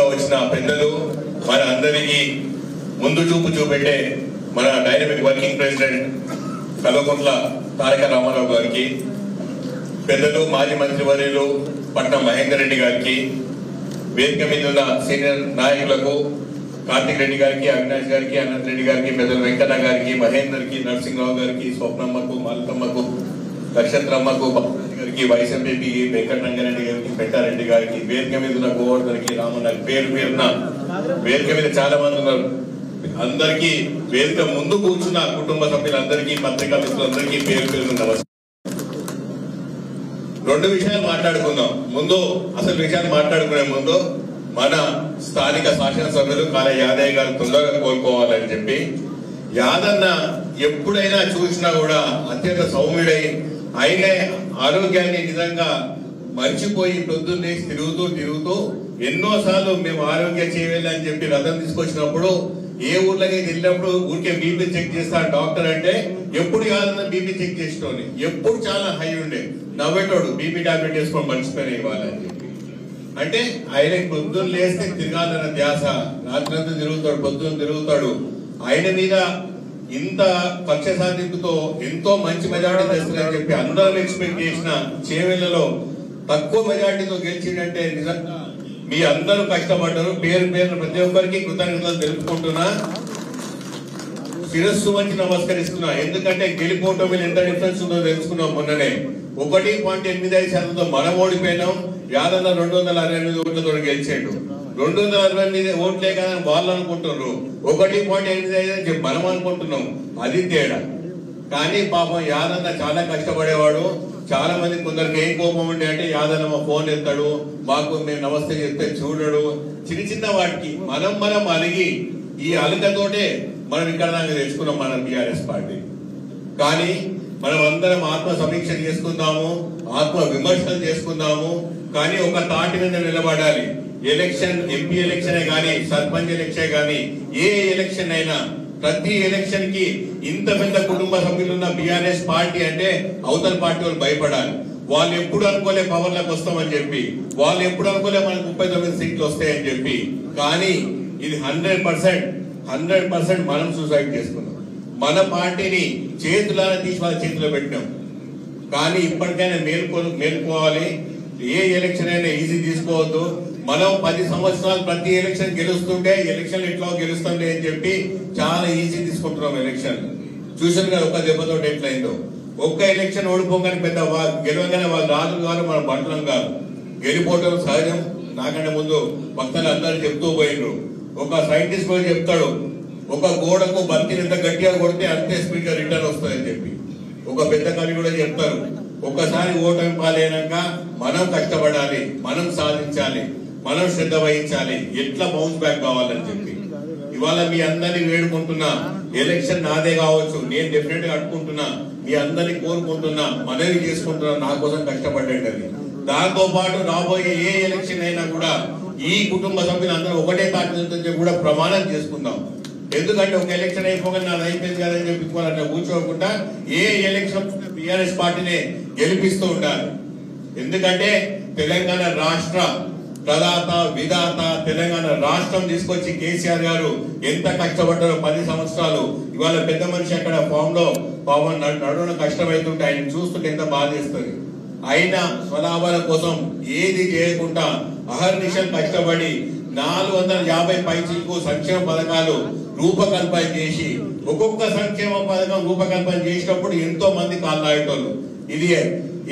వచ్చిన పెద్దలు మన అందరికీ ముందు చూపు చూపెట్టే మన dynamic working president Kalvakuntla Taraka Ramarao గారికి, పెద్దలు మాజీ మంత్రివర్యులు పట్నం మహేందర్ రెడ్డి గారికి, వేదిక మీద ఉన్న సీనియర్ నాయకులకు కార్తిక్ రెడ్డి గారికి, అవినాష్ గారికి, అనంత్ రెడ్డి గారికి, పెద్దలు వెంకన్న గారికి, మహేందర్కి, నరసింహరావు గారికి, స్వప్నమ్మకు, మాలతమ్మకు, నక్షత్రమ్మకు, గారికి, వైస్ ఎంపీకి, వెంకటరంగారెడ్డి గారికి, పెట్టారెడ్డి గారికి, వేదిక మీద ఉన్న గోవర్ధన్కి, రామన్న పేరు పేరున వేదిక మీద చాలా మంది ఉన్నారు. అందరికీ వేదిక ముందు కూర్చున్న కుటుంబ సభ్యులందరికీ, పత్రికా మిత్రులందరికీ పేరు పేరు నమస్కారం. రెండు విషయాలు మాట్లాడుకుందాం. ముందు అసలు విషయాలు మాట్లాడుకునే ముందు మన స్థానిక శాసనసభ్యులు కాళ యాదయ్య గారు తొందరగా కోలుకోవాలని చెప్పి, యాదన్న ఎప్పుడైనా చూసినా కూడా అత్యంత సౌమ్యుడై ఆయన ఆరోగ్యాన్ని నిజంగా మర్చిపోయి పొద్దున్నే తిరుగుతూ ఎన్నోసార్లు మేము ఆరోగ్య చేయవేళ అని చెప్పి రథం తీసుకొచ్చినప్పుడు ఏ ఊర్లకి వెళ్ళినప్పుడు ఊరికే బీపీ చెక్ చేస్తా డాక్టర్ అంటే ఎప్పుడు కాదన్న బీపీ చెక్ చేసేటోని, ఎప్పుడు చాలా హై ఉండే నవ్వేటోడు, బీపీ టాబ్లెట్ వేసుకొని మర్చిపోయిన ఇవ్వాలని చెప్పి. అంటే ఆయన పొద్దున్న లేస్తే తిరగాలన్న ధ్యాస, రాత్రంతా తిరుగుతాడు, పొద్దున్న తిరుగుతాడు. ఆయన మీద ఇంత పక్ష సాధింపుతో ఎంతో మంచి మెజార్టీ తెస్తుందని చెప్పి అందరం ఎక్స్పెక్ట్ చేసిన చేవెళ్లలో తక్కువ మెజార్టీతో గెలిచిందంటే నిజంగా మీ అందరూ కష్టపడ్డారు. పేరు పేరు ప్రతి ఒక్కరికి కృతజ్ఞతలు తెలుపుకుంటున్నా, శిరస్సు వంచి నమస్కరిస్తున్నా. ఎందుకంటే గెలిపోవటం మీద ఎంత డిఫరెన్స్ ఉందో తెలుసుకున్నాం. మొన్ననే 1.85% మనం ఓడిపోయినాం. యాదన్న 268 ఓట్లతో గెలిచాడు. 268 ఓట్లే కదా వాళ్ళు అనుకుంటున్నారు, 1.85 అని చెప్పి మనం అనుకుంటున్నాం. అది తేడా. కానీ పాపం యాదన్న చాలా కష్టపడేవాడు. చాలా మంది కొందరికి ఏం కోపం ఉండే అంటే యాదన్న మా ఫోన్ ఎత్తాడు, మాకు మేము నమస్తే చెప్తే చూడడు. చిన్న వాటికి మనం అలిగి ఈ అలుకతోటే మనం ఇక్కడ దాకా తెచ్చుకున్నాం మన టిఆర్ఎస్ పార్టీ. కానీ మనం అందరం ఆత్మ సమీక్ష చేసుకుందాము, ఆత్మ విమర్శలు చేసుకుందాము. కానీ ఒక తాటి మీద నిలబడాలి. ఎలక్షన్, ఎంపీ ఎలక్షనే కానీ, సర్పంచ్ ఎలక్షన్ కానీ, ఏ ఎలక్షన్ అయినా ప్రతి ఎలక్షన్ కి ఇంత పెద్ద కుటుంబ సభ్యులున్న బిఆర్ఎస్ పార్టీ అంటే అవతల పార్టీ వాళ్ళు భయపడాలి. వాళ్ళు ఎప్పుడు అనుకోలే పవర్లకు వస్తామని చెప్పి, వాళ్ళు ఎప్పుడు అనుకోలే మనకు 39 సీట్లు వస్తాయని చెప్పి. కానీ ఇది 100% మనం సూసైడ్ చేసుకున్నాం. మన పార్టీని చేతులారా తీసి వాళ్ళ చేతిలో పెట్టినాం. కానీ ఇప్పటికైనా మేలుకోవాలి. ఏ ఎలక్షన్ అయినా ఈజీ తీసుకోవద్దు. మనం 10 సంవత్సరాలు ప్రతి ఎలక్షన్ గెలుస్తుంటే ఎలక్షన్ ఎట్లా గెలుస్తుంది అని చెప్పి చాలా ఈజీ తీసుకుంటున్నాం. ఎలక్షన్ చూసాను కదా ఒక్క దెబ్బతో ఎట్లయిందో. ఒక్క ఎలక్షన్ ఓడిపోగానే పెద్ద గెలవగానే వాళ్ళు రాజులు కాదు, మన బంటులం కాదు. గెలిపోవటం సహజం. నాకంటే ముందు భక్తులు అందరూ చెప్తూ పోయినరు. ఒక సైంటిస్ట్ కూడా చెప్తాడు, ఒక గోడకు బంతిని ఎంత గట్టిగా కొడితే అంతే స్పీడ్ గా రిటర్న్ వస్తుందని చెప్పి. ఒక పెద్ద కవి కూడా చెప్తారు, ఒక్కసారి ఓటమి పాలైనాక మనం కష్టపడాలి, మనం సాధించాలి, మనం శ్రద్ధ వహించాలి, ఎట్లా బౌన్స్ బ్యాక్ కావాలని చెప్పి. ఇవాళ మీ అందరినీ వేడుకుంటున్నా, ఎలక్షన్ నాదే కావచ్చు, నేను డెఫినెట్ గా అడుకుంటున్నా, మీ అందరినీ కోరుకుంటున్నా, మనవి చేసుకుంటున్నా, నా కోసం కష్టపడ్డండి అని. దాంతో పాటు రాబోయే ఏ ఎలక్షన్ అయినా కూడా ఈ కుటుంబ సభ్యులు అందరూ ఒకటే తాటి కూడా ప్రమాణం చేసుకుందాం. ఎందుకంటే ఒక ఎలక్షన్ అయిపోగానే నాది అయిపోయింది కదని చెప్పి అట్లా కూర్చోకుండా ఏ ఎలక్షన్ టిఆర్ఎస్ పార్టీనే గెలిపిస్తూ ఉండాలి. ఎందుకంటే తెలంగాణ రాష్ట్ర ప్రదాత విధాత, తెలంగాణ రాష్ట్రం తీసుకొచ్చి కేసీఆర్ గారు ఎంత కష్టపడ్డారో 10 సంవత్సరాలు. ఇవాళ పెద్ద మనిషి అక్కడ ఫామ్ లో పవన్ నడువున కష్టమవుతుంటే ఆయన చూస్తుంటే ఎంత బాధేస్తుంది. ఆయన స్వలాభాల కోసం ఏది చేయకుండా అహర్నిశం కష్టపడి 450 పైచీలకు సంక్షేమ పథకాలు రూపకల్పన చేసి, ఒక్కొక్క సంక్షేమ పథకం రూపకల్పన చేసినప్పుడు ఎంతో మంది కాళ్ళాడేటోళ్ళు.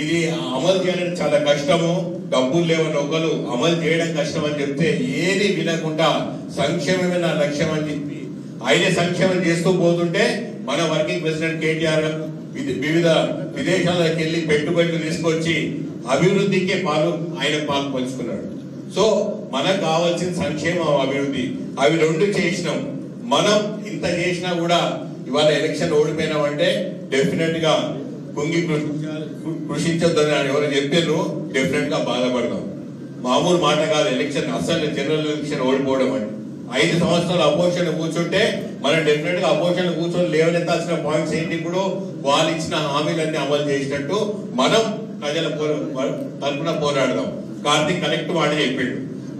ఇది అమలు చేయడం చాలా కష్టము. డబ్బులు లేవని ఒకరు అమలు చేయడం కష్టం అని చెప్తే ఏది వినకుండా సంక్షేమమే నా లక్ష్యం అని చెప్పి ఆయన సంక్షేమం చేస్తూ పోతుంటే మన వర్కింగ్ ప్రెసిడెంట్ కేటీఆర్ వివిధ విదేశాలకు వెళ్లి పెట్టుబడులు తీసుకొచ్చి అభివృద్ధికి ఆయన పాలు పంచుకున్నాడు. సో మనకు కావాల్సిన సంక్షేమం, అభివృద్ధి, అవి రెండు చేసినాం. మనం ఇంత చేసినా కూడా ఇవాళ ఎలక్షన్ ఓడిపోయినామంటే డెఫినెట్ గా కుంగి కృషించొద్దని ఎవరు చెప్పారు, డెఫినెట్ గా బాధపడతాం. మామూలు మాట కాదు ఎలక్షన్, అసలు జనరల్ ఎలక్షన్ ఓడిపోవడం అంటే. 5 సంవత్సరాలు అపోజిషన్ కూర్చుంటే మనం డెఫినెట్ గా అపోజిషన్ కూర్చొని లేవనెత్తాల్సిన పాయింట్స్ ఏంటి, ఇప్పుడు వాళ్ళు ఇచ్చిన హామీలన్నీ అమలు చేసినట్టు మనం ప్రజల తరఫున పోరాడదాం. కార్తీక్ కనెక్ట్ వాడి చెప్పిండు,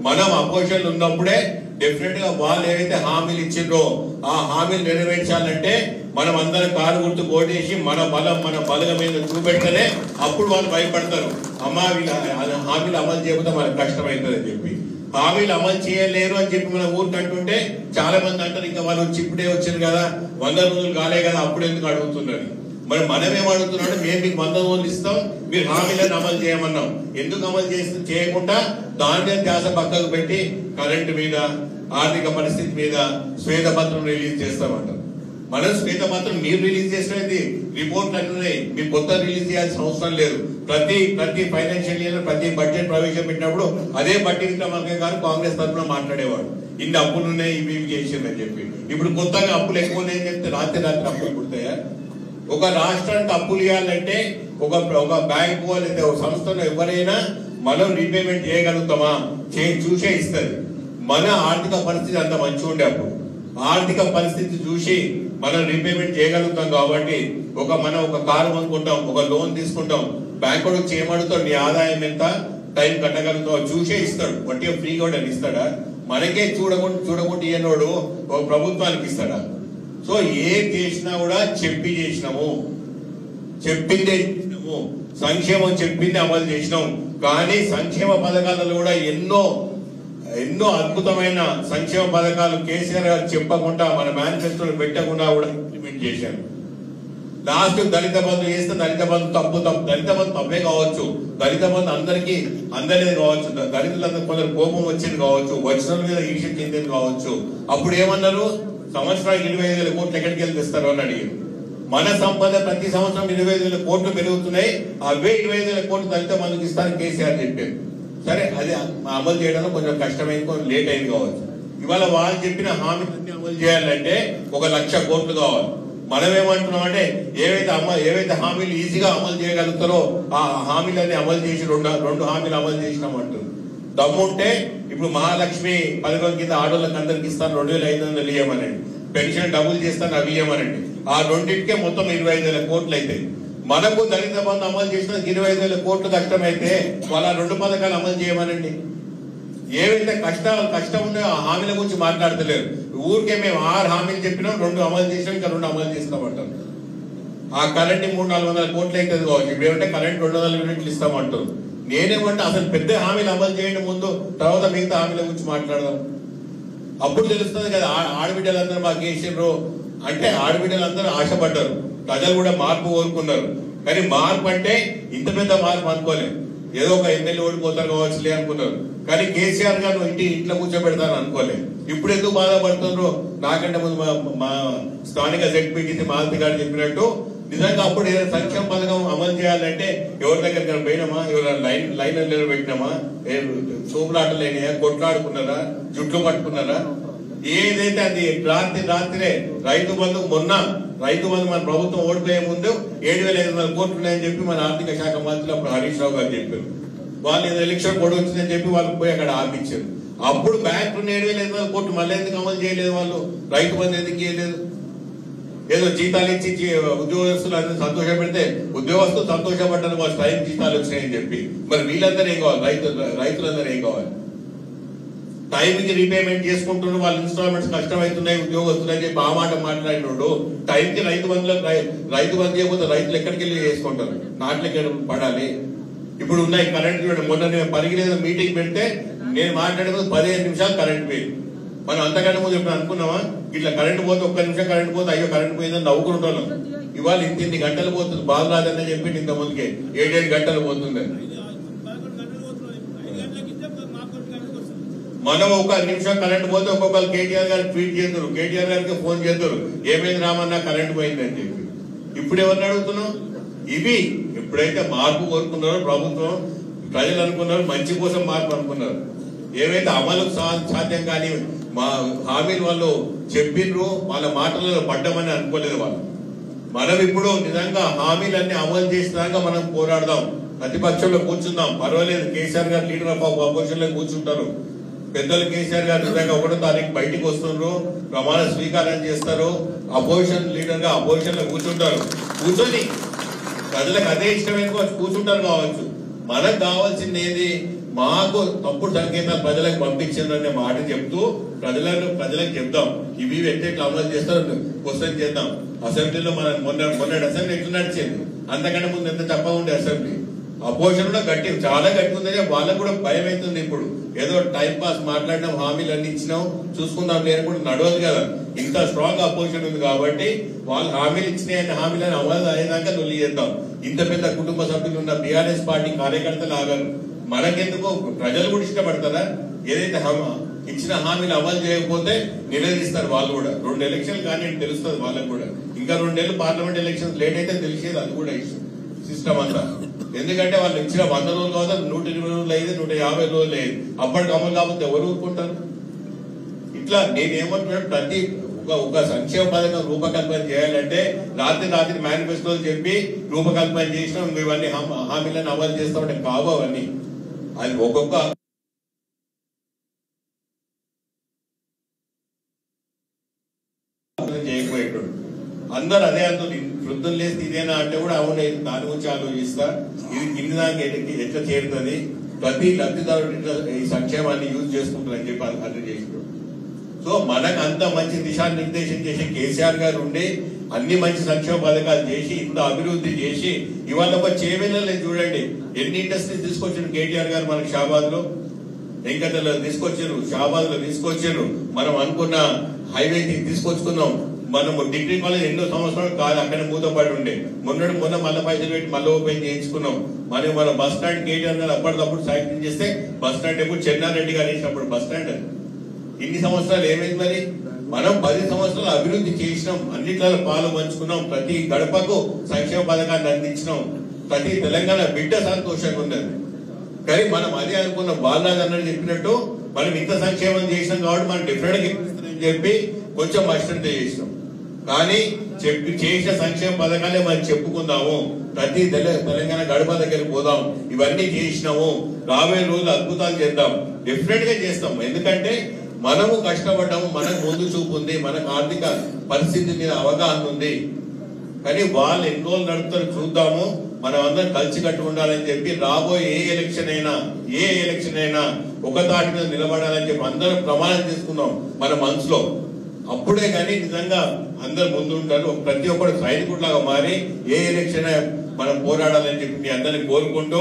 మనం అపోజిషన్ ఉన్నప్పుడే డెఫినెట్ గా వాళ్ళు ఏవైతే హామీలు ఇచ్చిండ్రో ఆ హామీలు నెరవేర్చాలంటే మనం అందరం కారు గుర్తు ఓటేసి మన బలం మీద చూపెడితేనే అప్పుడు వాళ్ళు భయపడతారు. అమ్మా వీళ్ళు హామీలు అమలు చేయకపోతే మనకు కష్టమవుతుంది అని చెప్పి. హామీలు అమలు చేయలేరు అని చెప్పి మన ఊరికి అంటుంటే చాలా మంది అంటారు ఇంకా వాళ్ళు ఇప్పుడే వచ్చారు కదా 100 రోజులు కాలే కదా అప్పుడు ఎందుకు అడుగుతున్నారు. మరి మనమేం అడుగుతున్నాడు, మేము మీకు 100 రోజులు ఇస్తాం, మీరు హామీలను అమలు చేయమన్నాం. ఎందుకు అమలు చేయకుండా దాని మీద ధ్యాస పక్కకు పెట్టి కరెంటు మీద ఆర్థిక పరిస్థితి మీద శ్వేతపత్రం రిలీజ్ చేస్తామంటారు. మనం శ్వేతపత్రం మీరు రిలీజ్ చేసినది రిపోర్ట్లు అన్ని ఉన్నాయి, మీరు కొత్త రిలీజ్ చేయాల్సిన అవసరం లేదు. ప్రతి ఫైనాన్షియల్ ఇయర్ ప్రతి బడ్జెట్ ప్రవేశపెట్టినప్పుడు అదే బట్టి విక్రమార్క గారు కాంగ్రెస్ తరఫున మాట్లాడేవాడు, ఇన్ని అప్పులు ఉన్నాయి ఇవి చేసిందని చెప్పి. ఇప్పుడు కొత్తగా అప్పులు ఎక్కువ ఉన్నాయని చెప్తే రాత్రి అప్పులు పుడతాయా? ఒక రాష్ట్రానికి అప్పులు ఇవ్వాలంటే ఒక బ్యాంకు లేదా ఒక సంస్థను ఎవరైనా మనం రీపేమెంట్ చేయగలుగుతామా చూసే ఇస్తుంది. మన ఆర్థిక పరిస్థితి అంత మంచిగా ఉండే అప్పుడు ఆర్థిక పరిస్థితి చూసి మనం రీపేమెంట్ చేయగలుగుతాం. కాబట్టి మనం ఒక కారు కొనుక్కుంటాం, ఒక లోన్ తీసుకుంటాం, బ్యాంకు వచ్చి ఏమడుగుతాడు, నీ ఆదాయం ఎంత, టైం కట్టగలుగుతావు చూసే ఇస్తాడు. వట్టిగా ఫ్రీగా కూడా ఇస్తాడా? మనకే చూడకుండా ఇయ్యనోడు ఒక ప్రభుత్వానికి ఇస్తాడా? సో ఏం చేసినా కూడా చేసినాము, చెప్పిందే చేసినాము, సంక్షేమం చెప్పింది అమలు చేసినాం. కానీ సంక్షేమ పథకాలలో కూడా ఎన్నో అద్భుతమైన సంక్షేమ పథకాలు కేసీఆర్ గారు చెప్పకుండా మన మేనిఫెస్టోలో పెట్టకుండా కూడా ఇంప్లిమెంట్ చేశారు. లాస్ట్ దళిత బంధు చేస్తే దళిత బంధు తప్పు దళిత బంధు తప్పే కావచ్చు, దళిత బంధు అందరికీ అందలేదు కావచ్చు, దళితులందరూ కొందరు కోపం వచ్చింది కావచ్చు, వచ్చిన మీద ఈర్ష్య చెందింది కావచ్చు. అప్పుడు ఏమన్నారు, సంవత్సరానికి 25,000 కోట్లు ఎక్కడికి వెళ్ళి తెస్తారు అని అడిగారు. మన సంపద ప్రతి సంవత్సరం 25,000 కోట్లు పెరుగుతున్నాయి, అవే 25,000 కోట్లు దళిత బంధుకి ఇస్తారని కేసీఆర్ చెప్పారు. సరే అది అమలు చేయడంలో కొంచెం కష్టమైంది, కొంచెం లేట్ అయింది కావచ్చు. ఇవాళ వాళ్ళు చెప్పిన హామీలన్నీ అమలు చేయాలంటే 1,00,000 కోట్లు కావాలి. మనం ఏమంటున్నాం అంటే ఏవైతే హామీలు ఈజీగా అమలు చేయగలుగుతారో ఆ హామీలన్నీ అమలు చేసి రెండు హామీలు అమలు చేసినామంటారు. దమ్ముంటే ఇప్పుడు మహాలక్ష్మి పథకం కింద ఆడోళ్ళకి అందరికి ఇస్తాను 2,500 ఇవ్వమనండి, పెన్షన్ డబుల్ చేస్తాను అవి ఇవ్వమనండి. ఆ రెండింటికే మొత్తం 25,000 కోట్లు అయితే మనకు దళిత బంధు అమలు చేసిన 25,000 కోట్లు కష్టమైతే వాళ్ళ 2 పథకాలు అమలు చేయమనండి. ఏవైతే కష్టం ఉందో ఆ హామీల గురించి మాట్లాడతలేరు. ఊరికే మేము 6 హామీలు చెప్పినాం, 2 అమలు చేసినాం, ఇంకా 2 అమలు చేస్తామంటారు. ఆ కరెంట్ 300-400 కోట్లు అవుతుంది కావచ్చు. ఇప్పుడు ఏమంటే కరెంట్ 200 యూనిట్లు ఇస్తామంటారు. నేనేమంటే అసలు పెద్ద హామీలు అమలు చేయండి ముందు, తర్వాత మిగతా హామీల గురించి మాట్లాడదాం. అప్పుడు తెలుస్తుంది కదా ఆడబిడ్డలందరూ మాకు చేసిండ్రు అంటే. ఆడబిడ్డలందరూ ఆశపడ్డారు, ప్రజలు కూడా మార్పు కోరుకున్నారు. కానీ మార్పు అంటే ఇంత పెద్ద మార్పు అనుకోలేదు. ఏదో ఒక ఎమ్మెల్యే ఓడిపోతారు కావచ్చులే అనుకున్నారు. కానీ కేసీఆర్ గారు ఇంట్లో కూర్చోబెడతారు అనుకోలేదు. ఇప్పుడు ఎందుకు బాధపడుతున్నారు? నాకంటే ముందు మా స్థానిక జెడ్పీటీసీ మాలతి గారు చెప్పినట్టు నిజంగా అప్పుడు ఏదైనా సంక్షేమ పథకం అమలు చేయాలంటే ఎవరి దగ్గర పోయినామా, ఎవరైనా లైన్ పెట్టినామా, సోపులాటలు అయినాయా, కొట్లాడుకున్నారా, జుట్లు పట్టుకున్నారా? ఏదైతే అది రాత్రే రైతు బంధు మన ప్రభుత్వం ఓడిపోయే ముందు 7,500 కోట్లు ఉన్నాయని చెప్పి మన ఆర్థిక శాఖ మంత్రి అప్పుడు హరీష్ రావు గారు చెప్పారు. వాళ్ళు ఏదో ఎలక్షన్ పొడి వచ్చిందని చెప్పి వాళ్ళకి పోయి అక్కడ ఆపించారు. అప్పుడు బ్యాంకు 7,500 కోట్లు మళ్ళీ ఎందుకు అమలు చేయలేదు? వాళ్ళు రైతు బంధు ఎందుకు చేయలేదు? ఏదో జీతాలు ఇచ్చి ఉద్యోగస్తులు అందరూ సంతోషపెడితే ఉద్యోగస్తులు సంతోషపడ్డారు, వాళ్ళు టైం జీతాలు వచ్చినాయని చెప్పి. మరి వీళ్ళందరూ ఏం కావాలి? రైతులందరూ ఏం కావాలి? టైంకి రీపేమెంట్ చేసుకుంటున్నారు, వాళ్ళ ఇన్స్టాల్మెంట్స్ కష్టమవుతున్నాయి ఉద్యోగస్తులు అని చెప్పి ఆ మాట మాట్లాడినోడు టైంకి రైతు బంధు చేయకపోతే రైతులు ఎక్కడికి వెళ్ళి చేసుకుంటారు? నాట్లకి పడాలి. ఇప్పుడు ఉన్నాయి కరెంట్ చూడండి. మొన్న నేను పరిగిలేదు మీటింగ్ పెడితే నేను మాట్లాడేది 15 నిమిషాలు కరెంట్ పోయింది. మనం అంతకంటే ముందు ఎప్పుడు అనుకున్నామా ఇట్లా కరెంట్ పోతే 1 నిమిషం కరెంట్ పోతే అయ్యో కరెంట్ పోయిందని నవ్వుకుంటాం. ఇవాళ ఇన్ని గంటలు పోతుంది, బాధ రాదని చెప్పి ఇంత ముందుకే 7 గంటలు పోతుంది. మనం 1 నిమిషం కరెంట్ పోతే ఒక్కొక్కరు కేటీఆర్ గారికి ట్వీట్ చేద్దరు, కేటీఆర్ గారికి ఫోన్ చేద్దరు, ఏమైంది రామన్నా కరెంట్ పోయిందని చెప్పి. ఇప్పుడు ఎవరిని అడుగుతున్నాం? ఇవి ఎప్పుడైతే మార్పు కోరుకున్నారో ప్రభుత్వం, ప్రజలు అనుకున్నారు మంచి కోసం మార్పు అనుకున్నారు. ఏవైతే అమలు సాధ్యం కానీ మా హామీలు వాళ్ళు చెప్పిండ్రు వాళ్ళ మాటలలో పడ్డామని అనుకోలేదు వాళ్ళు. మనం ఇప్పుడు నిజంగా హామీలన్నీ అమలు చేసినాక మనం పోరాడదాం, ప్రతిపక్షంలో కూర్చుందాం, పర్వాలేదు. కేసీఆర్ గారు లీడర్ ఆఫ్ అపోజిషన్ లో కూర్చుంటారు. పెద్దలు కేసీఆర్ గారు నిజంగా 1వ తారీఖు బయటికి వస్తున్నారు, ప్రమాణ స్వీకారం చేస్తారు, అపోజిషన్ లీడర్ గా అపోజిషన్ లో కూర్చుంటారు. కూర్చొని ప్రజలకు అదే ఇష్టమైన కూర్చుంటారు కావచ్చు. మనకు కావాల్సింది ఏది? మాకు తప్పుడు సంకేతాలు ప్రజలకు పంపించిందనే మాట చెప్తూ ప్రజలకు చెప్దాం. ఇవి ఎట్లా అమలు చేస్తారో క్వశ్చన్ చేద్దాం. అసెంబ్లీలో మన మొన్న అసెంబ్లీ ఎట్లా నడిచింది, అంతకంటే ముందు ఎంత చెప్ప ఉండే అసెంబ్లీ. అపోజిషన్ కూడా చాలా గట్టి ఉందని వాళ్ళకు కూడా భయం అవుతుంది. ఇప్పుడు ఏదో టైం పాస్ మాట్లాడినాం, హామీలు అన్ని ఇచ్చినాం, చూసుకుందాం లేని కూడా నడవదు కదా. ఇంత స్ట్రాంగ్ అపోజిషన్ ఉంది కాబట్టి వాళ్ళు హామీలు ఇచ్చినాయని హామీలను అమలు అయ్యేదాకా లొల్లి చేద్దాం. ఇంత పెద్ద కుటుంబ సభ్యులు ఉన్న బీఆర్ఎస్ పార్టీ కార్యకర్తలు ఆగరు. మనకెందుకు, ప్రజలు కూడా ఇష్టపడతారా? ఏదైతే ఇచ్చిన హామీలు అమలు చేయకపోతే నిలదీస్తారు వాళ్ళు కూడా. 2 ఎలక్షన్లు కానీ తెలుస్తుంది వాళ్ళకు కూడా. ఇంకా 2 నెలలు పార్లమెంట్ ఎలక్షన్స్ లేట్ అయితే తెలిసేది అది కూడా సిస్టమ్ అంతా. ఎందుకంటే వాళ్ళు ఇచ్చిన 100 రోజులు కాదు, 120 రోజులు అయింది, 150 రోజులు అయింది. అప్పటికి అమలు కాకపోతే ఎవరు ఊరుకుంటారు? ఇట్లా నేనేమంటున్నాను, ప్రతి ఒక సంక్షేమ పథకం రూపకల్పన చేయాలంటే రాత్రి మేనిఫెస్టోలు చెప్పి రూపకల్పన చేసినాం, ఇవన్నీ హామీలను అమలు చేస్తామంటే కావు అవన్నీ. అది ఒక్కొక్క చేయకపోయేటోడు. అందరు అదే అంటుంది. వృద్ధులు లేస్తే ఇదేనా అంటే కూడా అవును, దాని గురించి ఆలోచిస్తా. ఇది కింది దానికి ఎట్లా చేరుతుంది, ప్రతి లబ్ధిదారుడు ఈ సంక్షేమాన్ని యూజ్ చేసుకుంటారని చెప్పి అర్థం చేసినాడు. సో మనకు అంత మంచి దిశానిర్దేశం చేసి కేసీఆర్ గారు ఉండి అన్ని మంచి సంక్షేమ పథకాలు చేసి ఇంత అభివృద్ధి చేసి ఇవాళ ఒక చేవెళ్ళలేదు చూడండి, ఎన్ని ఇండస్ట్రీస్ తీసుకొచ్చారు కేటీఆర్ గారు. మనకి షాబాద్ లో, వెంకటలో తీసుకొచ్చారు, షాబాద్ లో తీసుకొచ్చారు. మనం అనుకున్న హైవే తీసుకొచ్చుకున్నాం. మనం డిగ్రీ కాలేజ్ ఎన్నో సంవత్సరాలు కాదు అక్కడ మూతపడి ఉండే, మొన్న మళ్ళీ పైసలు పెట్టి మళ్ళీ ఓపెన్ చేయించుకున్నాం. మన బస్ స్టాండ్ కేటీఆర్ గారు అప్పటికప్పుడు శాంక్షన్ చేస్తే బస్ స్టాండ్ ఎప్పుడు చెన్నారెడ్డి గారు వేసినప్పుడు బస్ స్టాండ్. ఇన్ని సంవత్సరాలు ఏమైంది మరి? మనం 10 సంవత్సరాలు అభివృద్ధి చేసినాం, అన్నిట్లలో పాలు పంచుకున్నాం, ప్రతి గడపకు సంక్షేమ పథకాన్ని అందించినాం, ప్రతి తెలంగాణ బిడ్డ సంతోషంగా ఉన్నది. కానీ మనం అదే అనుకున్నాం, బాలరాజు చెప్పినట్టు మనం ఇంత సంక్షేమం చేసినాం కాబట్టి మనం డిఫరెంట్ గా చెప్పి కొంచెం అశ్రద్ధ చేసినాం. కానీ చేసిన సంక్షేమ పథకాలే మనం చెప్పుకుందాము, ప్రతి తెలంగాణ గడప దగ్గరికి పోదాం, ఇవన్నీ చేసినాము, రాబోయే రోజులు అద్భుతాలు చేద్దాం, డిఫరెంట్ గా చేస్తాం. ఎందుకంటే మనము కష్టపడ్డాము, మనకు ముందు చూపు ఉంది, మనకు ఆర్థిక పరిస్థితి మీద అవగాహన ఉంది. కానీ వాళ్ళు ఎన్ని రోజులు నడుపుతారు చూద్దాము. మనం అందరం కలిసికట్టు ఉండాలని చెప్పి రాబోయే ఏ ఎలక్షన్ అయినా ఒక తాటి మీద నిలబడాలని చెప్పి అందరం ప్రమాణం చేసుకుందాం మన మనసులో. అప్పుడే కానీ నిజంగా అందరు ముందు ఉంటారు. ప్రతి ఒక్కరు సైనికుడిలాగా మారి ఏ ఎలక్షన్ మనం పోరాడాలని చెప్పి మీ అందరినీ కోరుకుంటూ